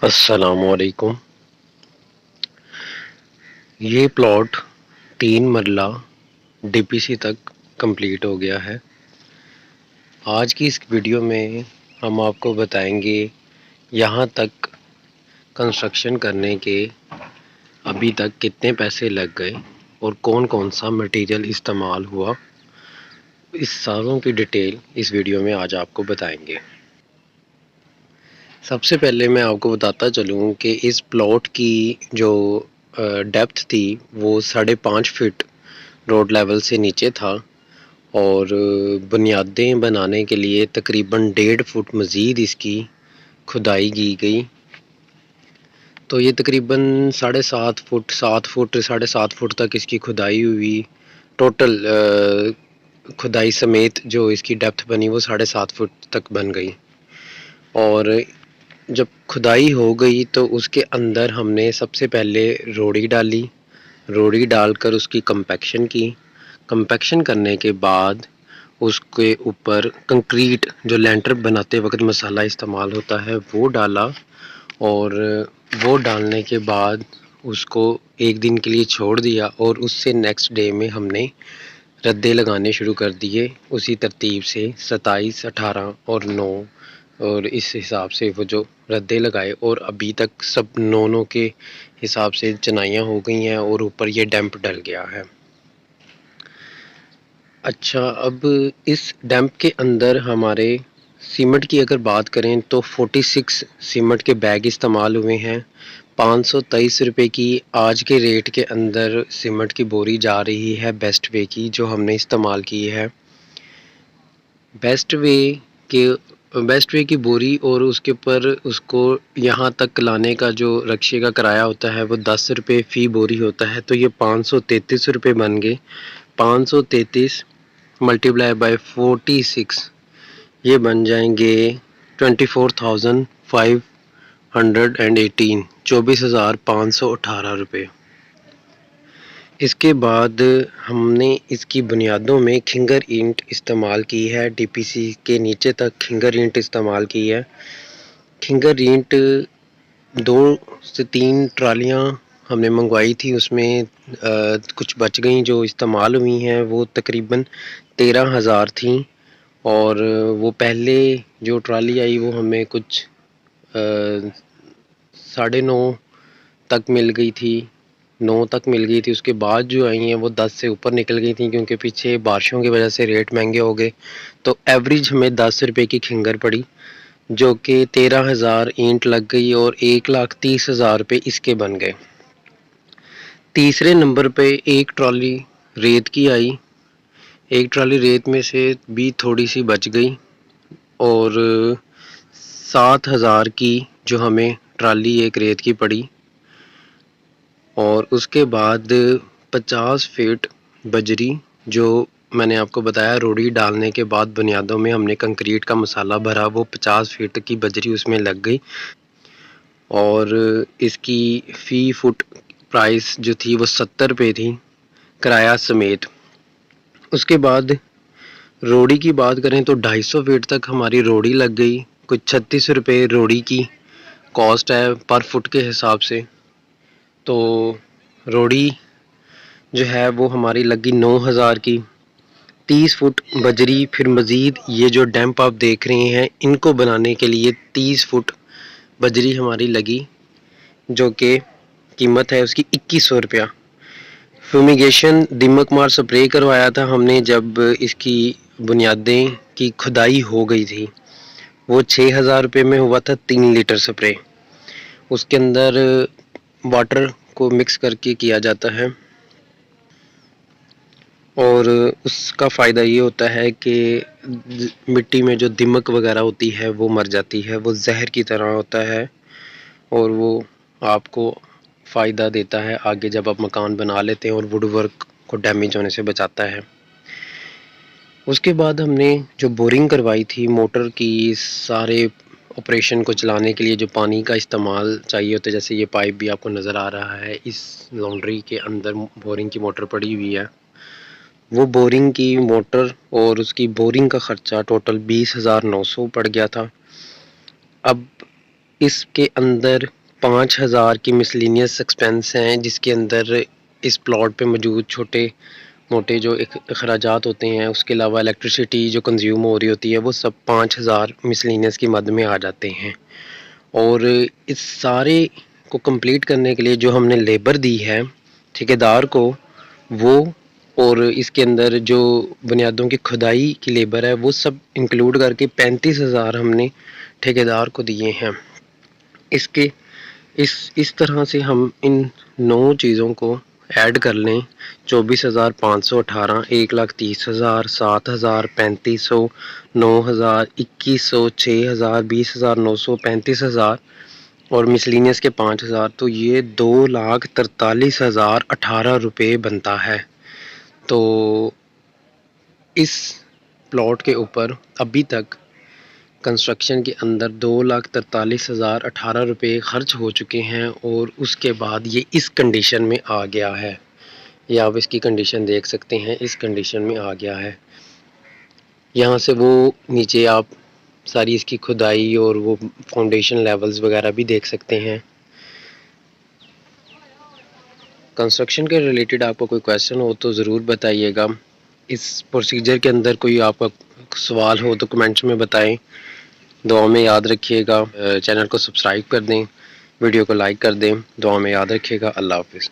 अस्सलामुअलैकुम। ये प्लॉट 3 मरला डीपीसी तक कंप्लीट हो गया है। आज की इस वीडियो में हम आपको बताएंगे यहाँ तक कंस्ट्रक्शन करने के अभी तक कितने पैसे लग गए और कौन कौन सा मटेरियल इस्तेमाल हुआ। इस सारों की डिटेल इस वीडियो में आज आपको बताएंगे। सबसे पहले मैं आपको बताता चलूँ कि इस प्लॉट की जो डेप्थ थी वो 5.5 फीट रोड लेवल से नीचे था और बुनियादें बनाने के लिए तकरीबन 1.5 फुट मज़ीद इसकी खुदाई की गई। तो ये तकरीबन 7.5 फुट 7.5 फुट तक इसकी खुदाई हुई। टोटल खुदाई समेत जो इसकी डेप्थ बनी वो 7.5 फुट तक बन गई। और जब खुदाई हो गई तो उसके अंदर हमने सबसे पहले रोड़ी डाली। रोड़ी डालकर उसकी कंपैक्शन की। कंपैक्शन करने के बाद उसके ऊपर कंक्रीट जो लेंटर बनाते वक्त मसाला इस्तेमाल होता है वो डाला और वो डालने के बाद उसको एक दिन के लिए छोड़ दिया और उससे नेक्स्ट डे में हमने रद्दे लगाने शुरू कर दिए उसी तरतीब से 27, 18 और 9 और इस हिसाब से वो जो रद्दे लगाए और अभी तक सब 9 के हिसाब से चनाइयाँ हो गई हैं और ऊपर ये डैम्प डल गया है। अच्छा, अब इस डैम्प के अंदर हमारे सीमेंट की अगर बात करें तो 46 सीमेंट के बैग इस्तेमाल हुए हैं। 523 रुपये की आज के रेट के अंदर सीमेंट की बोरी जा रही है बेस्ट वे की, जो हमने इस्तेमाल की है। बेस्ट वे की बोरी और उसके ऊपर उसको यहाँ तक लाने का जो रक्शे का किराया होता है वो 10 रुपये फ़ी बोरी होता है। तो ये 533 रुपये बन गए। 533 मल्टीप्लाई बाय 46 ये बन जाएंगे 24,518 24,518 रुपये। इसके बाद हमने इसकी बुनियादों में खिंगर ईंट इस्तेमाल की है। डीपीसी के नीचे तक खिंगर ईंट इस्तेमाल की है। खिंगर ईंट 2 से 3 ट्रालियाँ हमने मंगवाई थी, उसमें कुछ बच गई जो इस्तेमाल हुई हैं वो तकरीबन 13,000 थी। और वो पहले जो ट्राली आई वो हमें कुछ 9.5 तक मिल गई थी, 9 तक मिल गई थी। उसके बाद जो आई हैं वो 10 से ऊपर निकल गई थी क्योंकि पीछे बारिशों की वजह से रेट महंगे हो गए। तो एवरेज हमें 10 रुपये की खिंगर पड़ी, जो कि 13,000 ईंट लग गई और 1,30,000 रुपये इसके बन गए। तीसरे नंबर पे एक ट्रॉली रेत की आई। एक ट्रॉली रेत में से भी थोड़ी सी बच गई और 7,000 की जो हमें ट्राली एक रेत की पड़ी। और उसके बाद 50 फीट बजरी, जो मैंने आपको बताया रोड़ी डालने के बाद बुनियादों में हमने कंक्रीट का मसाला भरा, वो 50 फीट की बजरी उसमें लग गई। और इसकी फ़ी फुट प्राइस जो थी वो 70 रुपये थी किराया समेत। उसके बाद रोड़ी की बात करें तो 250 फीट तक हमारी रोड़ी लग गई। कुछ 36 रुपये रोड़ी की कॉस्ट है पर फुट के हिसाब से। तो रोड़ी जो है वो हमारी लगी 9,000 की। 30 फुट बजरी, फिर मज़ीद ये जो डैम्प आप देख रहे हैं इनको बनाने के लिए 30 फुट बजरी हमारी लगी, जो कि कीमत है उसकी 2100 रुपया। फ्यूमिगेशन दीमक मार स्प्रे करवाया था हमने जब इसकी बुनियादें की खुदाई हो गई थी, वो 6,000 रुपये में हुआ था 3 लीटर स्प्रे। उसके अंदर वाटर को मिक्स करके किया जाता है और उसका फ़ायदा ये होता है कि मिट्टी में जो दीमक वगैरह होती है वो मर जाती है। वो जहर की तरह होता है और वो आपको फ़ायदा देता है आगे जब आप मकान बना लेते हैं और वुड वर्क को डैमेज होने से बचाता है। उसके बाद हमने जो बोरिंग करवाई थी मोटर की, सारे ऑपरेशन को चलाने के लिए जो पानी का इस्तेमाल चाहिए होता है, जैसे ये पाइप भी आपको नज़र आ रहा है, इस लॉन्ड्री के अंदर बोरिंग की मोटर पड़ी हुई है। वो बोरिंग की मोटर और उसकी बोरिंग का ख़र्चा टोटल 20,900 पड़ गया था। अब इसके अंदर 5,000 की मिसलिनियस एक्सपेंस हैं, जिसके अंदर इस प्लॉट पे मौजूद छोटे मोटे जो अखराजात होते हैं, उसके अलावा इलेक्ट्रिसिटी जो कंज्यूम हो रही होती है, वो सब 5,000 मिसलिनियस की मद में आ जाते हैं। और इस सारे को कंप्लीट करने के लिए जो हमने लेबर दी है ठेकेदार को, वो और इसके अंदर जो बुनियादों की खुदाई की लेबर है, वो सब इंक्लूड करके 35,000 हमने ठेकेदार को दिए हैं। इसके इस तरह से हम इन 9 चीज़ों को ऐड कर लें, 24,518, 1,30,000, 7,000, 3,500, 9,000, 2,100, 6,000, 20,900, 35,000 और मिसलिनियस के 5,000, तो ये 2,43,018 रुपये बनता है। तो इस प्लॉट के ऊपर अभी तक कंस्ट्रक्शन के अंदर 2,43,018 रुपये खर्च हो चुके हैं और उसके बाद ये इस कंडीशन में आ गया है। ये आप इसकी कंडीशन देख सकते हैं, इस कंडीशन में आ गया है। यहाँ से वो नीचे आप सारी इसकी खुदाई और वो फाउंडेशन लेवल्स वगैरह भी देख सकते हैं। कंस्ट्रक्शन के रिलेटेड आपको कोई क्वेश्चन हो तो ज़रूर बताइएगा। इस प्रोसीजर के अंदर कोई आपका सवाल हो तो कमेंट्स में बताएं। दुआ में याद रखिएगा, चैनल को सब्सक्राइब कर दें, वीडियो को लाइक कर दें। दुआ में याद रखिएगा। अल्लाह हाफिज़।